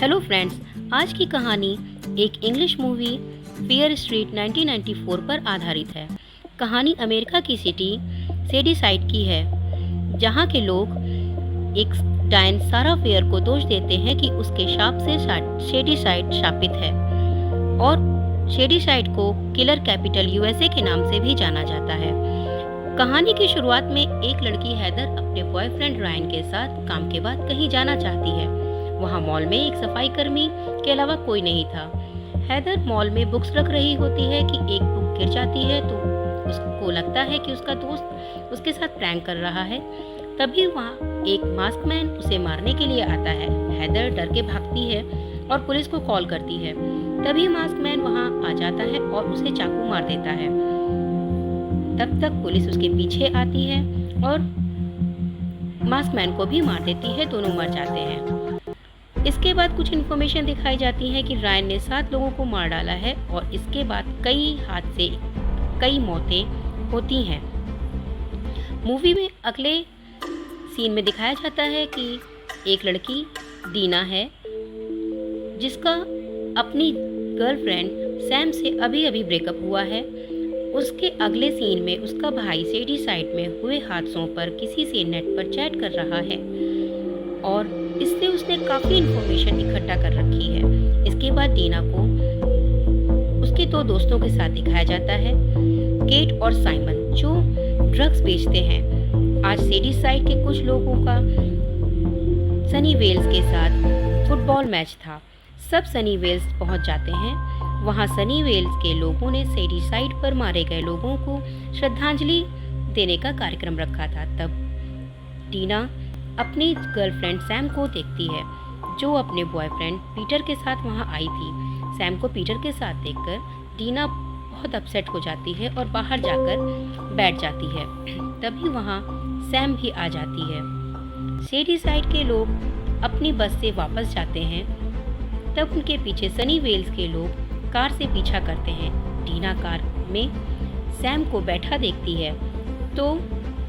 Hello friends, आज की कहानी एक इंग्लिश मूवी फियर स्ट्रीट 1994 पर आधारित है। कहानी अमेरिका की सिटी शेडीसाइड की है, जहां के लोग एक डायन सारा फेयर को दोष देते हैं कि उसके शाप से शेडीसाइड शापित है और शेडीसाइड को किलर कैपिटल यूएसए के नाम से भी जाना जाता है। कहानी की शुरुआत में एक लड़की हैदर अपने बॉयफ्रेंड रायन के साथ काम के बाद कहीं जाना चाहती है। वहाँ मॉल में एक सफाई कर्मी के अलावा कोई नहीं था। हैदर मॉल में बुक्स रख रही होती है कि एक बुक गिर जाती है तो उसको लगता है कि उसका दोस्त उसके साथ प्रैंक कर रहा है। तभी वहाँ एक मास्कमैन उसे मारने के लिए आता है। हैदर डर के भागती है और पुलिस को कॉल करती है। तभी मास्कमैन वहाँ आ जाता है और उसे चाकू मार देता है। तब तक पुलिस उसके पीछे आती है और मास्कमैन को भी मार देती है। दोनों मर जाते हैं। इसके बाद कुछ इन्फॉर्मेशन दिखाई जाती है कि रायन ने 7 लोगों को मार डाला है और इसके बाद कई मौतें होती हैं। मूवी में अगले सीन में दिखाया जाता है कि एक लड़की दीना है, जिसका अपनी गर्लफ्रेंड सैम से अभी ब्रेकअप हुआ है। उसके अगले सीन में उसका भाई शेडीसाइड में हुए हादसों पर किसी से नेट पर चैट कर रहा है और इससे उसने काफ़ी इन्फॉर्मेशन इकट्ठा कर रखी है। इसके बाद डीना को उसके 2 दोस्तों के साथ दिखाया जाता है, केट और साइमन, जो ड्रग्स बेचते हैं। आज शेडीसाइड के कुछ लोगों का सनी वेल्स के साथ फुटबॉल मैच था। सब सनी वेल्स पहुंच जाते हैं। वहां सनी वेल्स के लोगों ने शेडीसाइड पर मारे गए लोगों को श्रद्धांजलि देने का कार्यक्रम रखा था। तब डीना अपनी गर्लफ्रेंड सैम को देखती है, जो अपने बॉयफ्रेंड पीटर के साथ वहां आई थी। सैम को पीटर के साथ देखकर डीना बहुत अपसेट हो जाती है और बाहर जाकर बैठ जाती है। तभी वहां सैम भी आ जाती है। शेडीसाइड के लोग अपनी बस से वापस जाते हैं। तब उनके पीछे सनी वेल्स के लोग कार से पीछा करते हैं। डीना कार में सैम को बैठा देखती है तो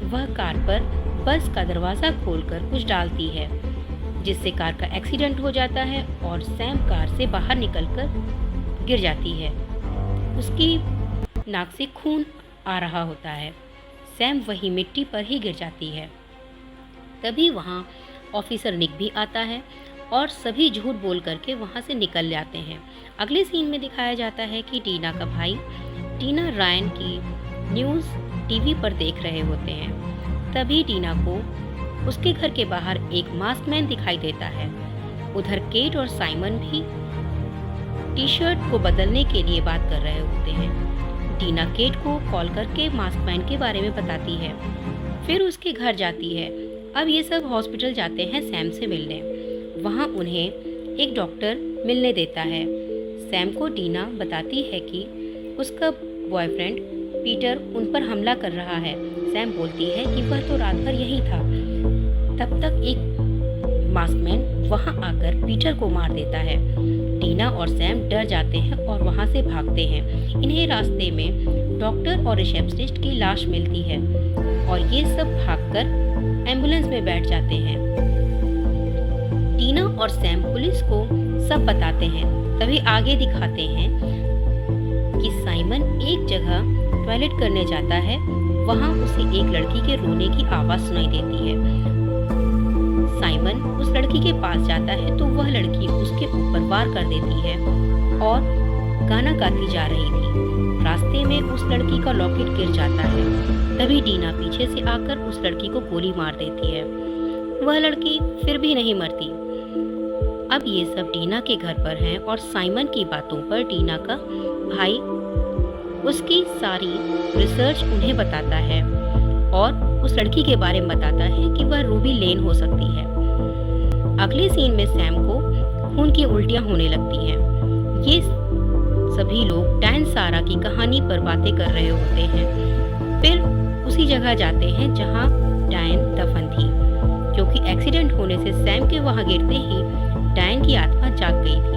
वह कार पर बस का दरवाज़ा खोलकर कुछ डालती है, जिससे कार का एक्सीडेंट हो जाता है और सैम कार से बाहर निकलकर गिर जाती है। उसकी नाक से खून आ रहा होता है। सैम वही मिट्टी पर ही गिर जाती है। तभी वहाँ ऑफिसर निक भी आता है और सभी झूठ बोल करके वहाँ से निकल जाते हैं। अगले सीन में दिखाया जाता है कि डीना का भाई डीना रायन की न्यूज़ टीवी पर देख रहे होते हैं। तभी डीना को उसके घर के बाहर एक मास्कमैन दिखाई देता है। उधर केट और साइमन भी टी शर्ट को बदलने के लिए बात कर रहे होते हैं। डीना केट को कॉल करके मास्कमैन के बारे में बताती है, फिर उसके घर जाती है। अब ये सब हॉस्पिटल जाते हैं सैम से मिलने। वहाँ उन्हें एक डॉक्टर मिलने देता है। सैम को डीना बताती है कि उसका बॉयफ्रेंड पीटर उन पर हमला कर रहा है। सैम बोलती है कि वह तो रात भर यही था। तब तक एक मास्कमैन वहां आकर पीटर को मार देता है। डीना और सैम डर जाते हैं और वहां से भागते हैं। इन्हें रास्ते में डॉक्टर और रिसेप्शनिस्ट की लाश मिलती है और ये सब भागकर एम्बुलेंस में बैठ जाते हैं। डीना और सैम पुलिस को सब बताते हैं। तभी आगे दिखाते हैं कि साइमन एक जगह टॉयलेट करने जाता है। वहाँ उसे एक लड़की के रोने की आवाज़ सुनाई देती है। साइमन उस लड़की के पास जाता है तो वह लड़की उसके ऊपर वार कर देती है और गाना गाती जा रही थी। रास्ते में उस लड़की का लॉकेट गिर जाता है। तभी डीना पीछे से आकर उस लड़की को गोली मार देती है। वह लड़की फिर भी नहीं मरती। अब ये सब डीना के घर पर हैं और साइमन की बातों पर डीना का भाई उसकी सारी रिसर्च उन्हें बताता है और उस लड़की के बारे में बताता है कि वह रूबी लेन हो सकती है। अगले सीन में सैम को खून की उल्टियां होने लगती हैं। ये सभी लोग डायन सारा की कहानी पर बातें कर रहे होते हैं। फिर उसी जगह जाते हैं जहां डायन दफन थी, क्योंकि एक्सीडेंट होने से सैम के वहां गिरते ही डायन की आत्मा जाग गई थी।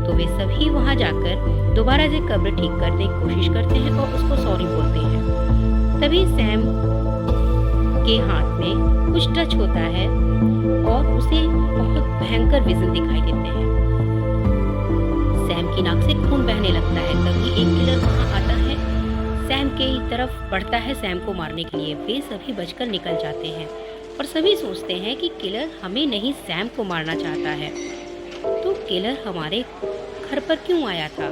तो वे सभी वहां जाकर दोबारा से कब्र ठीक करने की कोशिश करते हैं और उसको सॉरी बोलते हैं। तभी सैम के हाथ में कुछ टच होता है और उसे बहुत भयंकर विजन दिखाई देते हैं। जाता है। तभी एक किलर वहाँ आता है, सैम के तरफ बढ़ता है सैम को मारने के लिए। वे सभी बचकर निकल जाते हैं और सभी सोचते हैं कि किलर हमें नहीं सैम को मारना चाहता है, तो किलर हमारे घर पर क्यों आया था।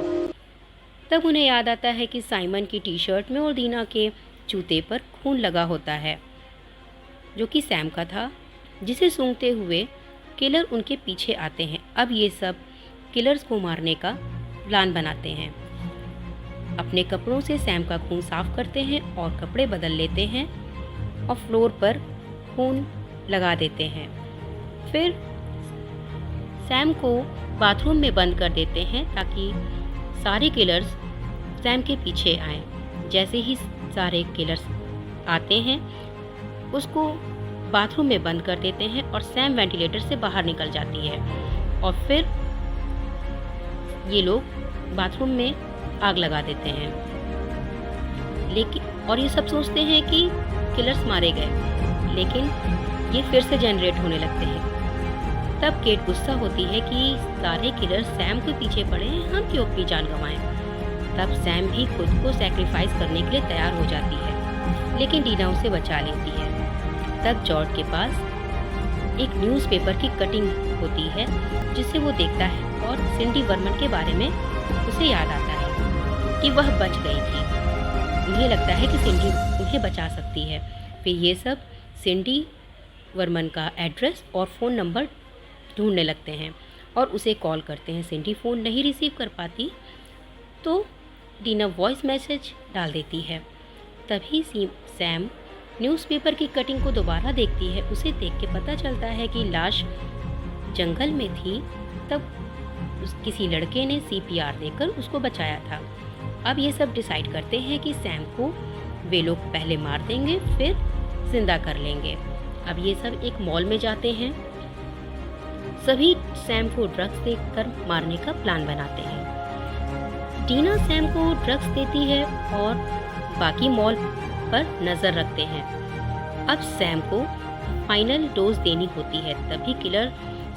तब उन्हें याद आता है कि साइमन की टी शर्ट में और दीना के जूते पर खून लगा होता है, जो कि सैम का था, जिसे सूंघते हुए किलर उनके पीछे आते हैं। अब ये सब किलर्स को मारने का प्लान बनाते हैं। अपने कपड़ों से सैम का खून साफ करते हैं और कपड़े बदल लेते हैं और फ्लोर पर खून लगा देते हैं। फिर सैम को बाथरूम में बंद कर देते हैं ताकि सारे किलर्स सैम के पीछे आएं। जैसे ही सारे किलर्स आते हैं, उसको बाथरूम में बंद कर देते हैं और सैम वेंटिलेटर से बाहर निकल जाती है और फिर ये लोग बाथरूम में आग लगा देते हैं। और ये सब सोचते हैं कि किलर्स मारे गए, लेकिन ये फिर से जनरेट होने लगते हैं। तब केट गुस्सा होती है कि सारे किलर्स सैम के पीछे पड़े हैं, हम क्यों अपनी जान गंवाएं। तब सैम भी खुद को सैक्रिफाइस करने के लिए तैयार हो जाती है, लेकिन डीना उसे बचा लेती है। तब जॉर्ज के पास एक न्यूज़पेपर की कटिंग होती है, जिसे वो देखता है और सिंडी वर्मन के बारे में उसे याद आता है कि वह बच गई थी। उन्हें लगता है कि सिंडी उन्हें बचा सकती है। फिर ये सब सिंडी वर्मन का एड्रेस और फ़ोन नंबर ढूंढने लगते हैं और उसे कॉल करते हैं। सिंडी फ़ोन नहीं रिसीव कर पाती तो डीना वॉइस मैसेज डाल देती है। तभी सैम न्यूज़पेपर की कटिंग को दोबारा देखती है। उसे देख के पता चलता है कि लाश जंगल में थी। तब किसी लड़के ने CPR देकर उसको बचाया था। अब ये सब डिसाइड करते हैं कि सैम को वे लोग पहले मार देंगे, फिर जिंदा कर लेंगे। अब ये सब एक मॉल में जाते हैं। सभी सैम को ड्रग्स देकर मारने का प्लान बनाते हैं। डीना सैम को ड्रग्स देती है और बाकी मॉल पर नज़र रखते हैं। अब सैम को फाइनल डोज देनी होती है। तभी किलर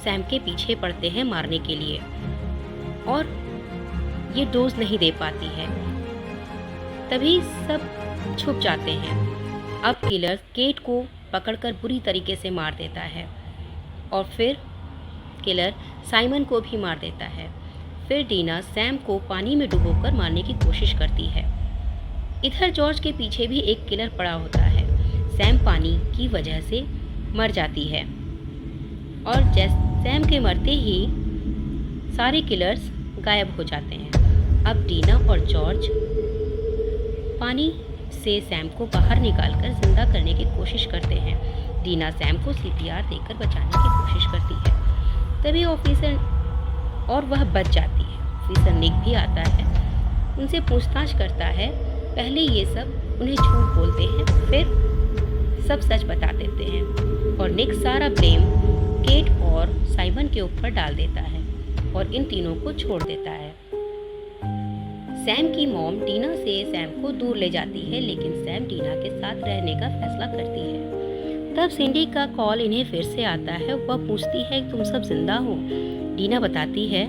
सैम के पीछे पड़ते हैं मारने के लिए और ये डोज नहीं दे पाती है। तभी सब छुप जाते हैं। अब किलर केट को पकड़कर बुरी तरीके से मार देता है और फिर किलर साइमन को भी मार देता है। फिर डीना सैम को पानी में डुबोकर मारने की कोशिश करती है। इधर जॉर्ज के पीछे भी एक किलर पड़ा होता है। सैम पानी की वजह से मर जाती है और सैम के मरते ही सारे किलर्स गायब हो जाते हैं। अब डीना और जॉर्ज पानी से सैम को बाहर निकालकर जिंदा करने की कोशिश करते हैं। डीना सैम को CPR देकर बचाने की कोशिश करती है। तभी ऑफिसर और वह बच जाती है। ऑफिसर निक भी आता है, उनसे पूछताछ करता है। पहले ये सब उन्हें झूठ बोलते हैं, फिर सब सच बता देते हैं और निक सारा ब्लेम केट और साइमन के ऊपर डाल देता है और इन तीनों को छोड़ देता है। सैम की मॉम डीना से सैम को दूर ले जाती है, लेकिन सैम डीना के साथ रहने का फैसला करती है। तब सिंडी का कॉल इन्हें फिर से आता है। वह पूछती है तुम सब जिंदा हो। डीना बताती है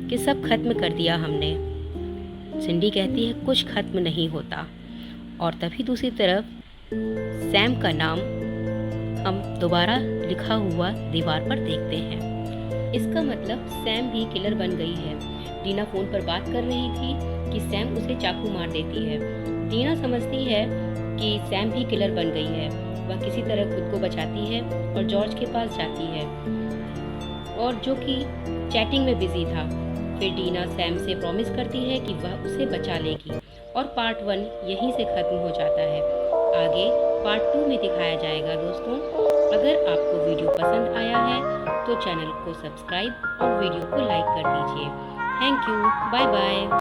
कि सब खत्म कर दिया हमने। सिंडी कहती है कुछ खत्म नहीं होता। और तभी दूसरी तरफ सैम का नाम हम दोबारा लिखा हुआ दीवार पर देखते हैं। इसका मतलब सैम भी किलर बन गई है। डीना फ़ोन पर बात कर रही थी कि सैम उसे चाकू मार देती है। डीना समझती है कि सैम भी किलर बन गई है। वह किसी तरह खुद को बचाती है और जॉर्ज के पास जाती है, और जो कि चैटिंग में बिजी था। फिर डीना सैम से प्रॉमिस करती है कि वह उसे बचा लेगी और पार्ट 1 यहीं से ख़त्म हो जाता है। आगे पार्ट 2 में दिखाया जाएगा। दोस्तों, अगर आपको वीडियो पसंद आया है तो चैनल को सब्सक्राइब और वीडियो को लाइक कर दीजिए। Thank you, bye bye.